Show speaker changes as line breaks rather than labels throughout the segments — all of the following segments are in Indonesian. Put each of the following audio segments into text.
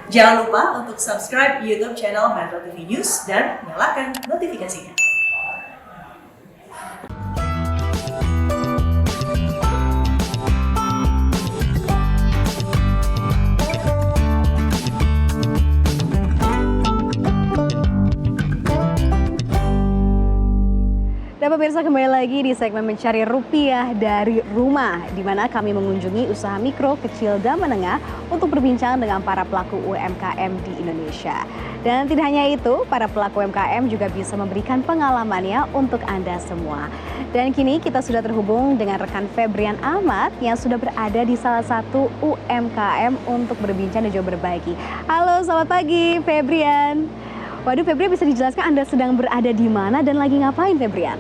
Jangan lupa untuk subscribe YouTube channel Metro TV News dan nyalakan notifikasinya.
Dan pemirsa, kembali lagi di segmen Mencari Rupiah dari Rumah, di mana kami mengunjungi usaha mikro, kecil, dan menengah untuk berbincang dengan para pelaku UMKM di Indonesia. Dan tidak hanya itu, para pelaku UMKM juga bisa memberikan pengalamannya untuk Anda semua. Dan kini kita sudah terhubung dengan rekan Febrian Ahmad yang sudah berada di salah satu UMKM untuk berbincang dan juga berbagi. Halo, selamat pagi Febrian. Waduh, Febrian, bisa dijelaskan Anda sedang berada di mana dan lagi ngapain, Febrian?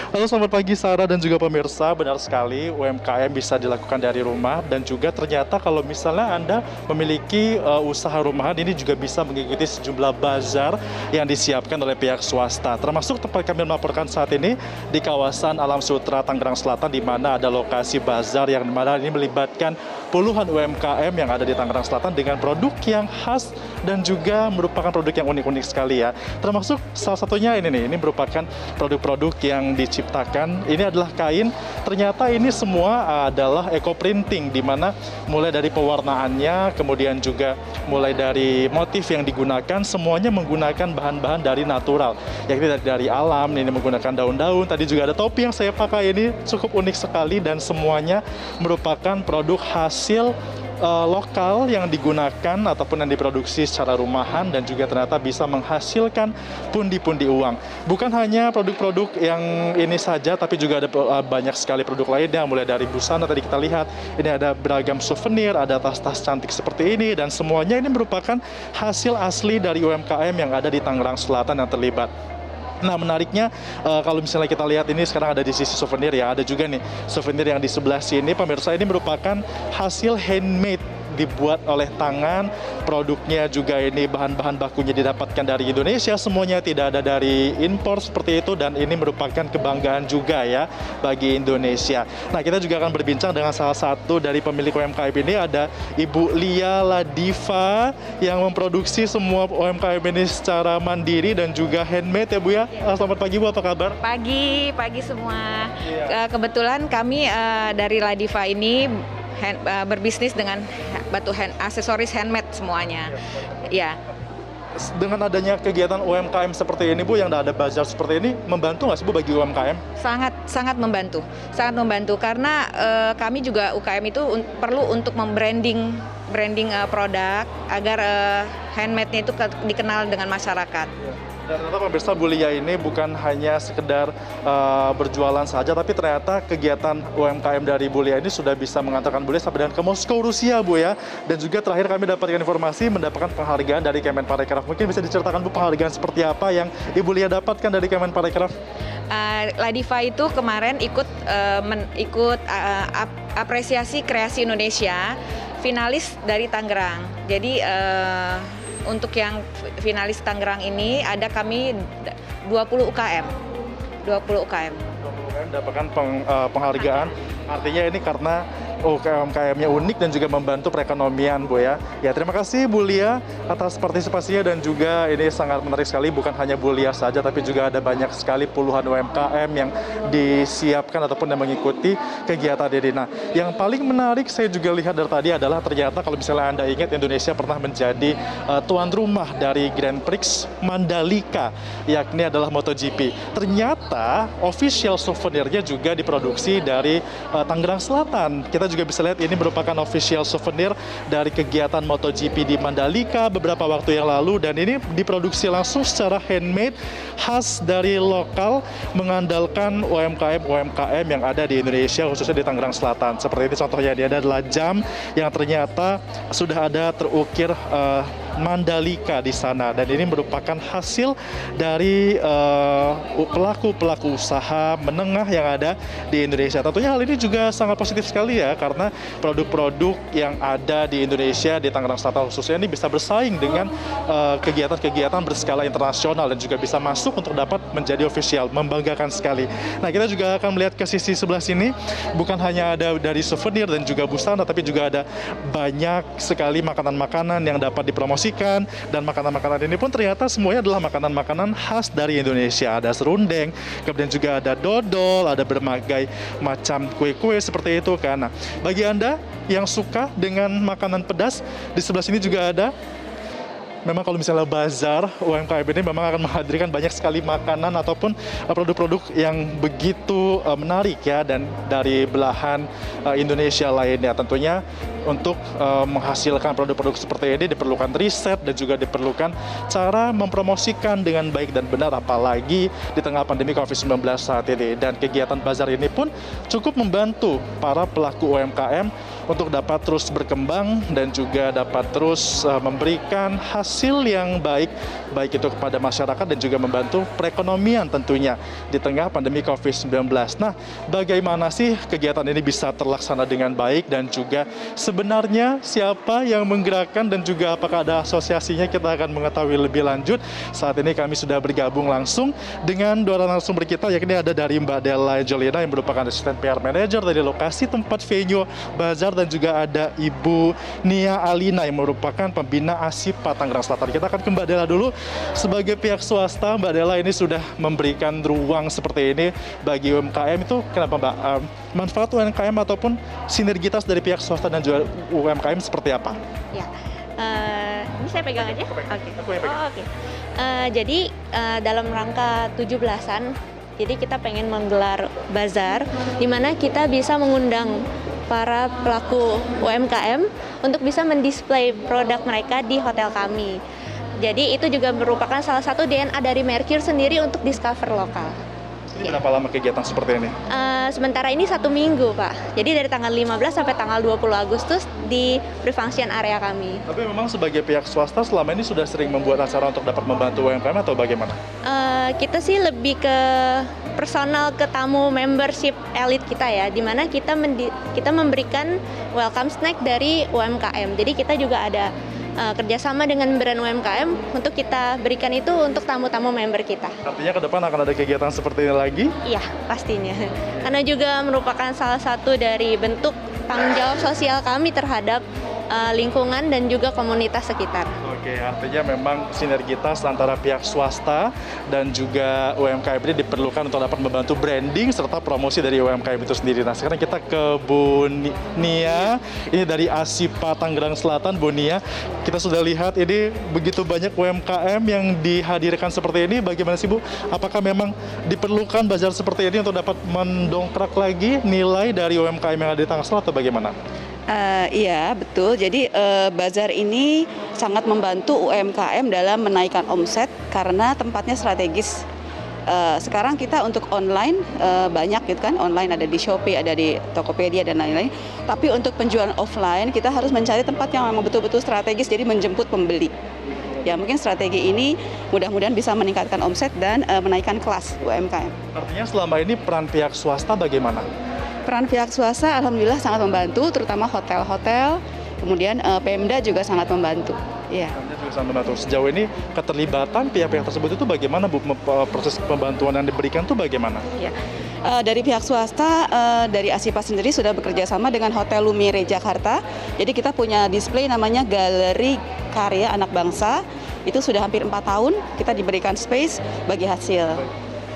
Halo, selamat pagi Sarah dan juga pemirsa. Benar sekali, UMKM bisa dilakukan dari rumah, dan juga ternyata kalau misalnya Anda memiliki usaha rumahan, ini juga bisa mengikuti sejumlah bazar yang disiapkan oleh pihak swasta. Termasuk tempat kami melaporkan saat ini di kawasan Alam Sutra, Tangerang Selatan, di mana ada lokasi bazar yang mana ini melibatkan puluhan UMKM yang ada di Tangerang Selatan dengan produk yang khas dan juga merupakan produk yang unik-unik sekali ya. Termasuk salah satunya ini merupakan produk-produk yang diciptakan. Ini adalah kain. Ternyata ini semua adalah eco printing, di mana mulai dari pewarnaannya, kemudian juga mulai dari motif yang digunakan, semuanya menggunakan bahan-bahan dari natural, yakni dari alam. Ini menggunakan daun-daun. Tadi juga ada topi yang saya pakai, ini cukup unik sekali, dan semuanya merupakan produk hasil lokal yang digunakan ataupun yang diproduksi secara rumahan, dan juga ternyata bisa menghasilkan pundi-pundi uang. Bukan hanya produk-produk yang ini saja, tapi juga ada banyak sekali produk lainnya, mulai dari busana tadi kita lihat, ini ada beragam souvenir, ada tas-tas cantik seperti ini, dan semuanya ini merupakan hasil asli dari UMKM yang ada di Tangerang Selatan yang terlibat. Nah, menariknya kalau misalnya kita lihat ini sekarang ada di sisi souvenir ya, ada juga nih souvenir yang di sebelah sini, pemirsa, ini merupakan hasil handmade, dibuat oleh tangan. Produknya juga ini bahan-bahan bakunya didapatkan dari Indonesia, semuanya tidak ada dari impor seperti itu, dan ini merupakan kebanggaan juga ya bagi Indonesia. Nah, kita juga akan berbincang dengan salah satu dari pemilik UMKM ini, ada Ibu Lia Ladiva yang memproduksi semua UMKM ini secara mandiri dan juga handmade ya Bu ya. Selamat pagi Bu, apa kabar?
Pagi semua. Kebetulan kami dari Ladiva ini berbisnis dengan aksesoris handmade semuanya. Ya.
Dengan adanya kegiatan UMKM seperti ini Bu, yang ada bazar seperti ini, membantu nggak sih Bu bagi UMKM?
Sangat membantu, karena kami juga UKM itu perlu untuk membranding produk agar handmade-nya itu dikenal dengan masyarakat.
Dan ternyata pemirsa, Bu Lia ini bukan hanya sekedar berjualan saja, tapi ternyata kegiatan UMKM dari Bu Lia ini sudah bisa mengantarkan Bu Lia sampai dengan ke Moskow, Rusia Bu ya. Dan juga terakhir kami dapatkan informasi mendapatkan penghargaan dari Kemenparekraf. Mungkin bisa diceritakan Bu, penghargaan seperti apa yang Ibu Lia dapatkan dari Kemenparekraf?
Ladiva itu kemarin ikut apresiasi kreasi Indonesia, finalis dari Tangerang. Jadi untuk yang finalis Tangerang ini ada kami 20 UKM. 20 UKM
mendapatkan penghargaan. Artinya ini karena UMKM-nya unik dan juga membantu perekonomian Bu ya. Ya, terima kasih Bu Lia atas partisipasinya, dan juga ini sangat menarik sekali, bukan hanya Bu Lia saja tapi juga ada banyak sekali puluhan UMKM yang disiapkan ataupun yang mengikuti kegiatan ini. Nah, yang paling menarik saya juga lihat dari tadi adalah ternyata kalau misalnya Anda ingat, Indonesia pernah menjadi tuan rumah dari Grand Prix Mandalika, yakni adalah MotoGP. Ternyata official souvenirnya juga diproduksi dari Tangerang Selatan. Kita juga bisa lihat ini merupakan official souvenir dari kegiatan MotoGP di Mandalika beberapa waktu yang lalu, dan ini diproduksi langsung secara handmade, khas dari lokal, mengandalkan UMKM yang ada di Indonesia, khususnya di Tangerang Selatan. Seperti ini contohnya, ini adalah jam yang ternyata sudah ada terukir Mandalika di sana, dan ini merupakan hasil dari pelaku-pelaku usaha menengah yang ada di Indonesia. Tentunya hal ini juga sangat positif sekali ya, karena produk-produk yang ada di Indonesia, di Tangerang Selatan khususnya, ini bisa bersaing dengan kegiatan-kegiatan berskala internasional dan juga bisa masuk untuk dapat menjadi official. Membanggakan sekali. Nah, kita juga akan melihat ke sisi sebelah sini, bukan hanya ada dari souvenir dan juga busana, tapi juga ada banyak sekali makanan-makanan yang dapat dipromosikan, dan makanan-makanan ini pun ternyata semuanya adalah makanan-makanan khas dari Indonesia. Ada serundeng, kemudian juga ada dodol, ada berbagai macam kue-kue seperti itu kan. Nah, bagi Anda yang suka dengan makanan pedas, di sebelah sini juga ada. Memang kalau misalnya bazar UMKM ini memang akan menghadirkan banyak sekali makanan ataupun produk-produk yang begitu menarik ya, dan dari belahan Indonesia lainnya. Tentunya untuk menghasilkan produk-produk seperti ini diperlukan riset dan juga diperlukan cara mempromosikan dengan baik dan benar, apalagi di tengah pandemi COVID-19 saat ini. Dan kegiatan bazar ini pun cukup membantu para pelaku UMKM untuk dapat terus berkembang dan juga dapat terus memberikan hasil yang baik itu kepada masyarakat dan juga membantu perekonomian tentunya di tengah pandemi COVID-19. Nah, bagaimana sih kegiatan ini bisa terlaksana dengan baik, dan juga sebenarnya siapa yang menggerakkan dan juga apakah ada asosiasinya, kita akan mengetahui lebih lanjut. Saat ini kami sudah bergabung langsung dengan dua narasumber kita, yakni ada dari Mbak Della Jolina yang merupakan asisten PR Manager dari lokasi tempat venue bazar, dan juga ada Ibu Nia Alina yang merupakan pembina ASIPA Tangerang Selatan. Kita akan ke Mbak Della dulu. Sebagai pihak swasta, Mbak Della ini sudah memberikan ruang seperti ini bagi UMKM. Itu kenapa Mbak? Manfaat UMKM ataupun sinergitas dari pihak swasta dan juga UMKM seperti apa?
Ya, ini saya pegang aja. Oke.
Aku yang pegang.
Oke. Jadi dalam rangka 17-an, jadi kita pengen menggelar bazar di mana kita bisa mengundang para pelaku UMKM untuk bisa mendisplay produk mereka di hotel kami. Jadi itu juga merupakan salah satu DNA dari Mercure sendiri untuk discover lokal.
Ini berapa lama kegiatan seperti ini?
Sementara ini 1 minggu, Pak. Jadi dari tanggal 15 sampai tanggal 20 Agustus di pre-function area kami.
Tapi memang sebagai pihak swasta selama ini sudah sering membuat acara untuk dapat membantu UMKM atau bagaimana?
Kita sih lebih ke personal, ke tamu membership elite kita ya, di mana kita memberikan welcome snack dari UMKM. Jadi kita juga ada kerjasama dengan brand UMKM untuk kita berikan itu untuk tamu-tamu member kita.
Artinya ke depan akan ada kegiatan seperti ini lagi?
Iya, pastinya. Karena juga merupakan salah satu dari bentuk tanggung jawab sosial kami terhadap lingkungan dan juga komunitas sekitar.
Oke, artinya memang sinergitas antara pihak swasta dan juga UMKM ini diperlukan untuk dapat membantu branding serta promosi dari UMKM itu sendiri. Nah, sekarang kita ke Bu Nia, ini dari ASIPA Tangerang Selatan. Bu Nia, kita sudah lihat ini begitu banyak UMKM yang dihadirkan seperti ini. Bagaimana sih Bu? Apakah memang diperlukan bazar seperti ini untuk dapat mendongkrak lagi nilai dari UMKM yang ada di Tangerang Selatan atau bagaimana?
Iya, betul. Jadi bazar ini sangat membantu UMKM dalam menaikkan omset karena tempatnya strategis. Sekarang kita untuk online banyak gitu kan, online ada di Shopee, ada di Tokopedia dan lain-lain. Tapi untuk penjualan offline kita harus mencari tempat yang memang betul-betul strategis, jadi menjemput pembeli. Ya, mungkin strategi ini mudah-mudahan bisa meningkatkan omset dan menaikkan kelas UMKM.
Artinya selama ini peran pihak swasta bagaimana?
Peran pihak swasta alhamdulillah sangat membantu, terutama hotel-hotel, kemudian Pemda juga sangat membantu. Iya.
Pemda juga sangat membantu. Sejauh ini keterlibatan pihak-pihak tersebut itu bagaimana Bu? Proses pembantuan yang diberikan itu bagaimana?
Ya. Dari pihak swasta, dari ASIPA sendiri sudah bekerja sama dengan Hotel Lumiere Jakarta. Jadi kita punya display namanya Galeri Karya Anak Bangsa. Itu sudah hampir 4 tahun kita diberikan space bagi hasil.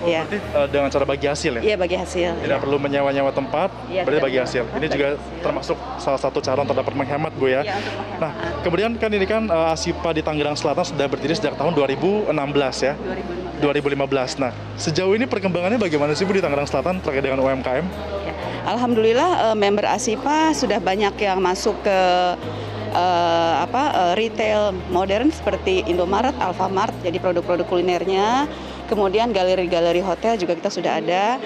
Oh,
ya.
Berarti dengan cara bagi hasil ya?
Iya, bagi hasil.
Tidak perlu menyewa-nyewa tempat,
Ya,
berarti bagi hasil. Ini juga termasuk salah satu cara untuk dapat menghemat Bu ya.
Ya, untuk menghemat.
Nah, kemudian kan ini kan ASIPA di Tangerang Selatan sudah berdiri sejak tahun 2016 ya? 2015. Nah, sejauh ini perkembangannya bagaimana sih Bu di Tangerang Selatan terkait dengan UMKM?
Ya. Alhamdulillah member ASIPA sudah banyak yang masuk ke retail modern seperti Indomaret, Alfamart, jadi produk-produk kulinernya. Kemudian galeri-galeri hotel juga kita sudah ada.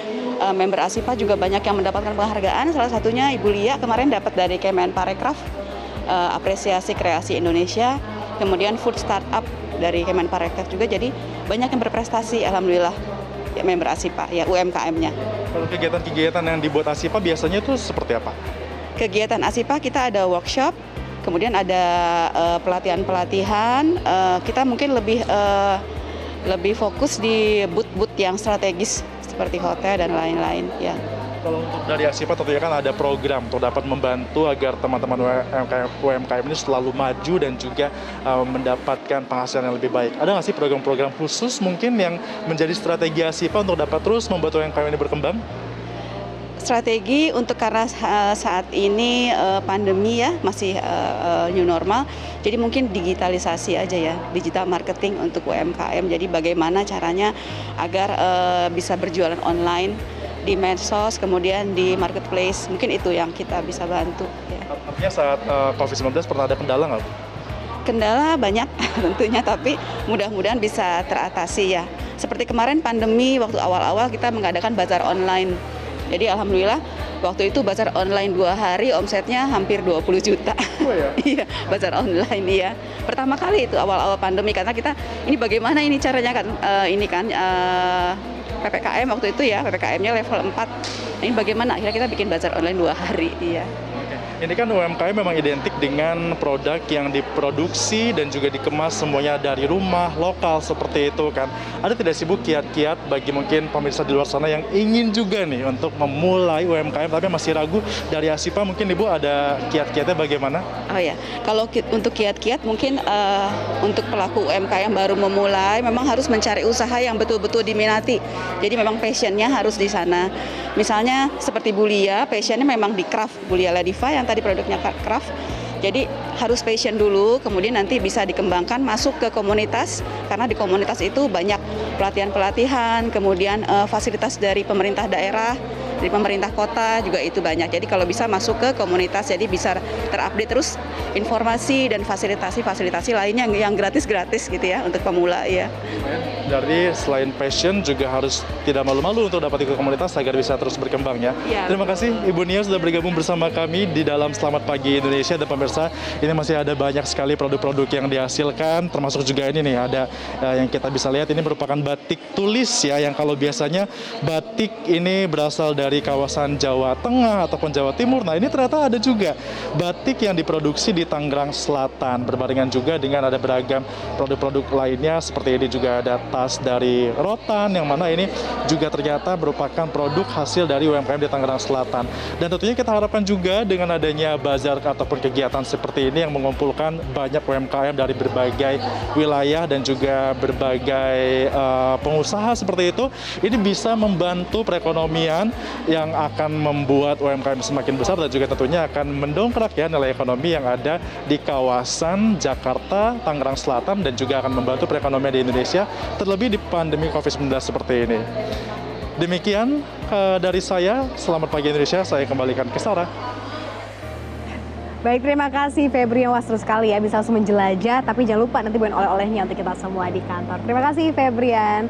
Member ASIPA juga banyak yang mendapatkan penghargaan. Salah satunya Ibu Lia kemarin dapat dari Kemenparekraf apresiasi kreasi Indonesia. kemudian food startup dari Kemenparekraf juga, jadi banyak yang berprestasi alhamdulillah ya member ASIPA ya UMKM-nya.
Kalau kegiatan-kegiatan yang dibuat ASIPA biasanya itu seperti apa?
Kegiatan ASIPA kita ada workshop, kemudian ada pelatihan-pelatihan, kita mungkin lebih fokus di booth-booth yang strategis seperti hotel dan lain-lain ya.
Kalau untuk dari ASIPA tentunya kan ada program untuk dapat membantu agar teman-teman UMKM ini selalu maju dan juga mendapatkan penghasilan yang lebih baik. Ada nggak sih program-program khusus mungkin yang menjadi strategi ASIPA untuk dapat terus membuat UMKM ini berkembang?
Strategi untuk karena saat ini pandemi ya masih new normal, jadi mungkin digitalisasi aja ya, digital marketing untuk UMKM. Jadi bagaimana caranya agar bisa berjualan online di medsos, kemudian di marketplace, mungkin itu yang kita bisa bantu. Ya.
Artinya saat COVID-19 pernah ada kendala nggak?
Kendala banyak tentunya, tapi mudah-mudahan bisa teratasi ya. Seperti kemarin pandemi, waktu awal-awal kita mengadakan bazar online. Jadi alhamdulillah waktu itu bazar online 2 hari omsetnya hampir 20 juta.
Oh ya?
Iya, bazar online ya. Pertama kali itu awal-awal pandemi, karena kita ini bagaimana ini caranya kan, PPKM waktu itu ya, PPKM-nya level 4. Ini bagaimana akhirnya kita bikin bazar online 2 hari, iya.
Ini kan UMKM memang identik dengan produk yang diproduksi dan juga dikemas semuanya dari rumah, lokal seperti itu kan. Ada tidak sih Bu kiat-kiat bagi mungkin pemirsa di luar sana yang ingin juga nih untuk memulai UMKM tapi masih ragu, dari ASIPA mungkin Ibu ada kiat-kiatnya bagaimana?
Oh ya, kalau untuk kiat-kiat mungkin untuk pelaku UMKM baru memulai memang harus mencari usaha yang betul-betul diminati. Jadi memang passionnya harus di sana. Misalnya seperti Bu Lia, passionnya memang di craft, Bu Lia Ladiva yang tadi produknya craft. Jadi harus passion dulu, kemudian nanti bisa dikembangkan masuk ke komunitas, karena di komunitas itu banyak pelatihan-pelatihan, kemudian fasilitas dari pemerintah daerah, dari pemerintah kota juga itu banyak. Jadi kalau bisa masuk ke komunitas, jadi bisa terupdate terus informasi dan fasilitasi lainnya yang gratis-gratis gitu ya untuk pemula ya.
Jadi selain passion juga harus tidak malu-malu untuk dapat ikut komunitas agar bisa terus berkembang ya.
Ya.
Terima kasih Ibu Nia sudah bergabung bersama kami di dalam Selamat Pagi Indonesia. Dan pemirsa, ini masih ada banyak sekali produk-produk yang dihasilkan, termasuk juga ini nih ada yang kita bisa lihat, ini merupakan batik tulis ya, yang kalau biasanya batik ini berasal dari kawasan Jawa Tengah ataupun Jawa Timur. Nah ini ternyata ada juga batik yang diproduksi di Tangerang Selatan, berbarengan juga dengan ada beragam produk-produk lainnya. Seperti ini juga ada tas dari rotan, yang mana ini juga ternyata merupakan produk hasil dari UMKM di Tangerang Selatan. Dan tentunya kita harapkan juga dengan adanya bazar ataupun kegiatan seperti ini yang mengumpulkan banyak UMKM dari berbagai wilayah dan juga berbagai pengusaha seperti itu, ini bisa membantu perekonomian yang akan membuat UMKM semakin besar dan juga tentunya akan mendongkrak ya nilai ekonomi yang ada di kawasan Jakarta, Tangerang Selatan, dan juga akan membantu perekonomian di Indonesia, terlebih di pandemi COVID-19 seperti ini. Demikian dari saya, Selamat Pagi Indonesia, saya kembalikan ke Sarah.
Baik, terima kasih Febri yang was terus sekali ya, bisa langsung menjelajah, tapi jangan lupa nanti bawain oleh-olehnya untuk kita semua di kantor. Terima kasih Febrian.